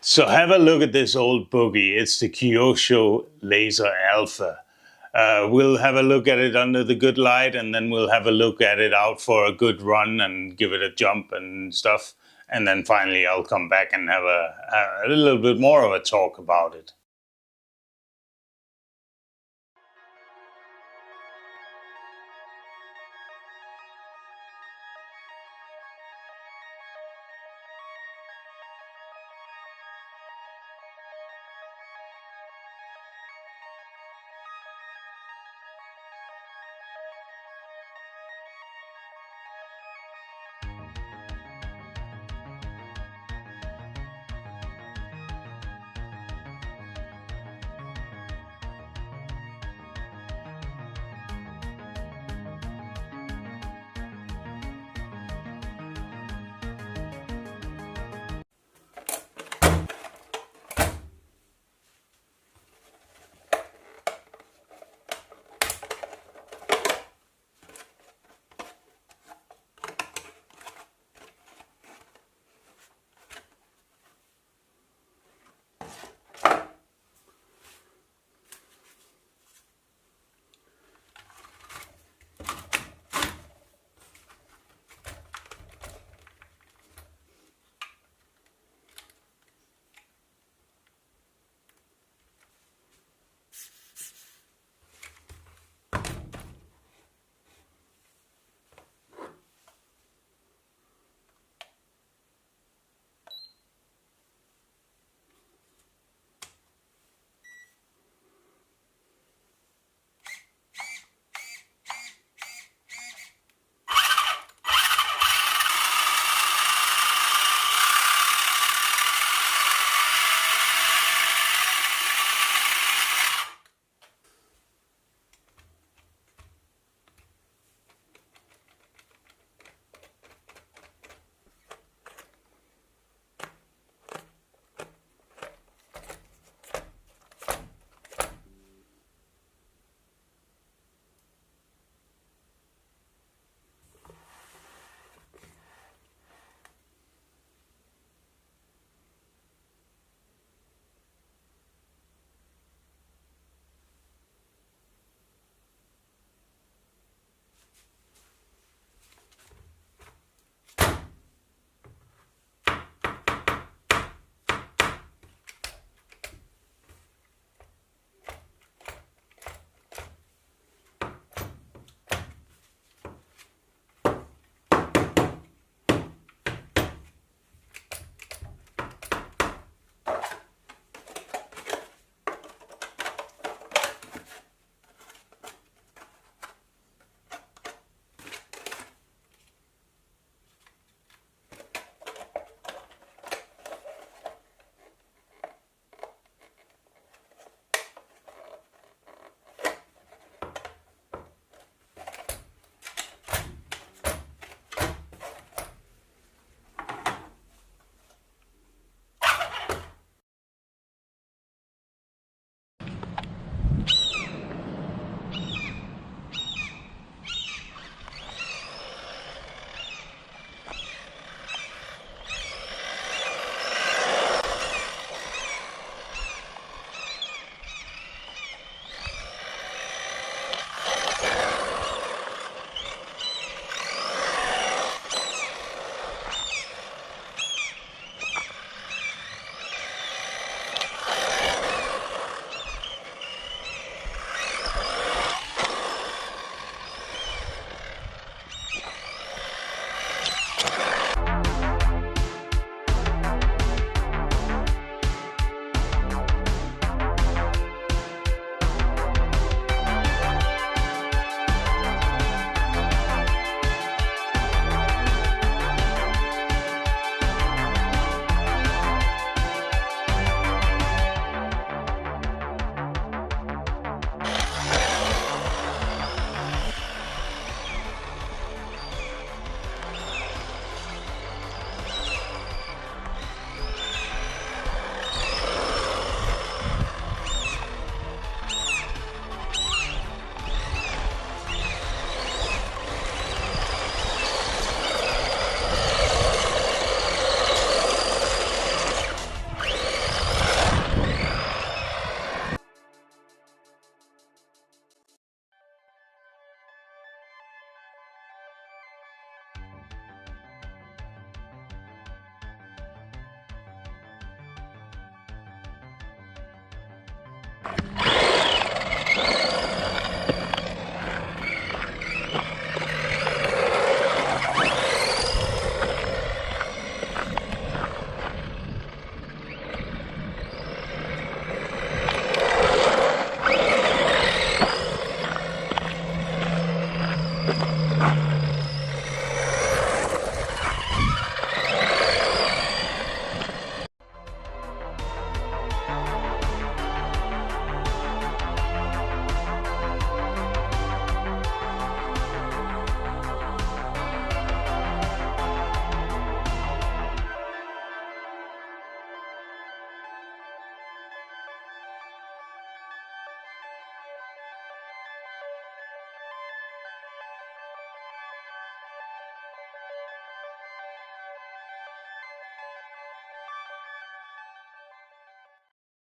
So have a look at this old buggy. It's the Kyosho Lazer Alpha. We'll have a look at it under the good light, and then we'll have a look at it out for a good run and give it a jump and stuff. And then finally I'll come back and have a little bit more of a talk about it.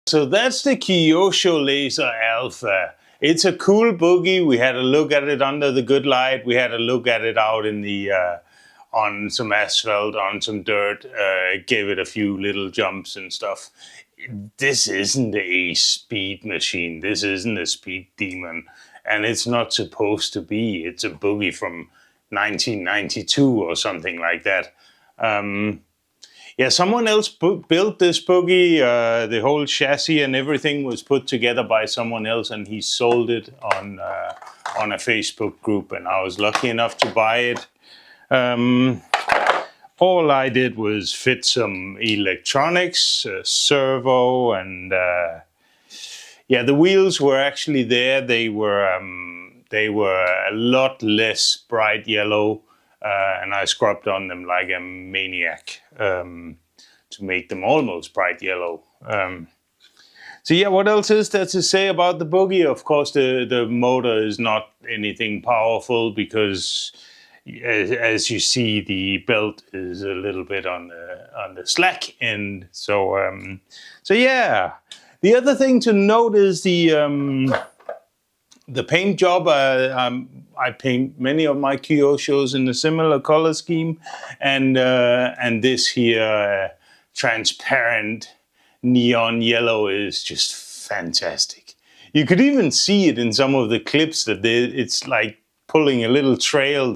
So that's the Kyosho Lazer Alpha. It's a cool buggy. We had a look at it under the good light. We had a look at it out in the on some asphalt, on some dirt. Gave it a few little jumps and stuff. This isn't a speed machine. This isn't a speed demon, and it's not supposed to be. It's a buggy from 1992 or something like that. Yeah, someone else built this buggy. The whole chassis and everything was put together by someone else, and he sold it on a Facebook group. And I was lucky enough to buy it. All I did was fit some electronics, a servo, and yeah, the wheels were actually there. They were a lot less bright yellow. And I scrubbed on them like a maniac to make them almost bright yellow. So yeah, what else is there to say about the buggy? Of course, the motor is not anything powerful because, as you see, the belt is a little bit on the slack end. So yeah, the other thing to note is the paint job. I paint many of my Kyoshos in a similar color scheme, and this here transparent neon yellow is just fantastic. You could even see it in some of the clips that it's like pulling a little trail.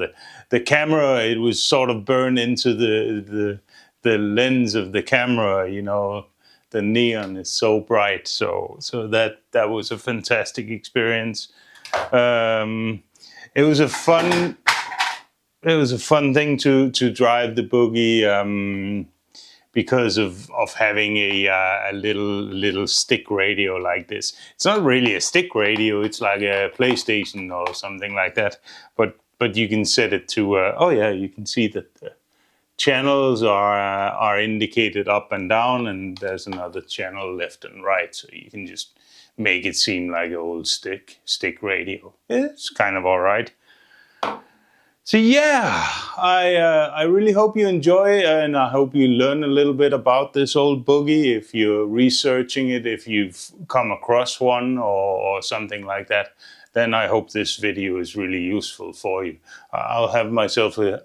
The camera, it was sort of burned into the lens of the camera. You know, the neon is so bright. So that was a fantastic experience. It was a fun thing to drive the buggy because of having a little stick radio like this. It's not really a stick radio; it's like a PlayStation or something like that. But you can set it to oh yeah, you can see that the channels are indicated up and down, and there's another channel left and right, so you can just make it seem like an old stick radio. It's kind of all right. So yeah, I really hope you enjoy, and I hope you learn a little bit about this old buggy. If you're researching it, if you've come across one or something like that, then I hope this video is really useful for you. I'll have myself a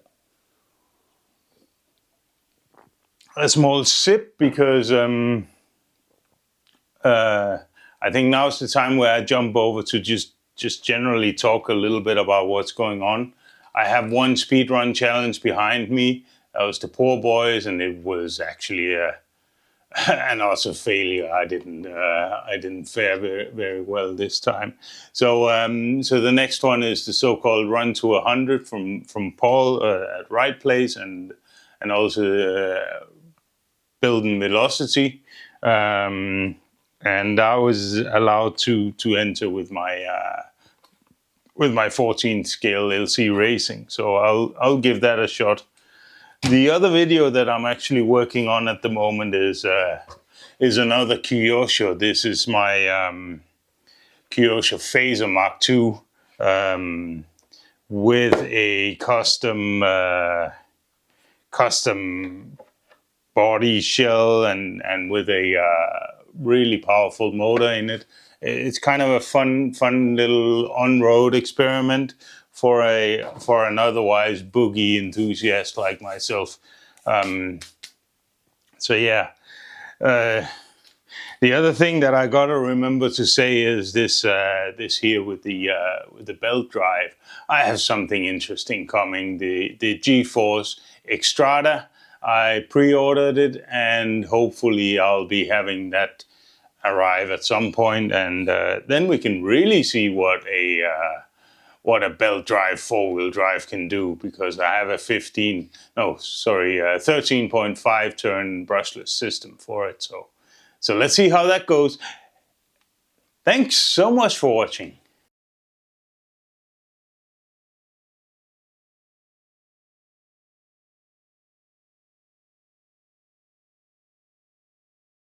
small sip because I think now's the time where I jump over to just generally talk a little bit about what's going on. I have one speedrun challenge behind me. That was the Poor Boys, and it was actually an utter failure. I didn't fare very, very well this time. So the next one is the so-called Run to 100 from Paul at Right Place, and also Building Velocity. And I was allowed to enter with my 14th scale LC racing. So I'll give that a shot. The other video that I'm actually working on at the moment is another Kyosho. This is my Kyosho Phaser Mark II with a custom body shell and with a really powerful motor in it. It's kind of a fun little on-road experiment for an otherwise buggy enthusiast like myself. So yeah, The other thing that I gotta remember to say is this this here with the belt drive. I have something interesting coming. The G-Force Xstrata. I pre-ordered it, and hopefully I'll be having that arrive at some point, and then we can really see what a belt drive four-wheel drive can do, because I have a 13.5 turn brushless system for it. So let's see how that goes. Thanks so much for watching.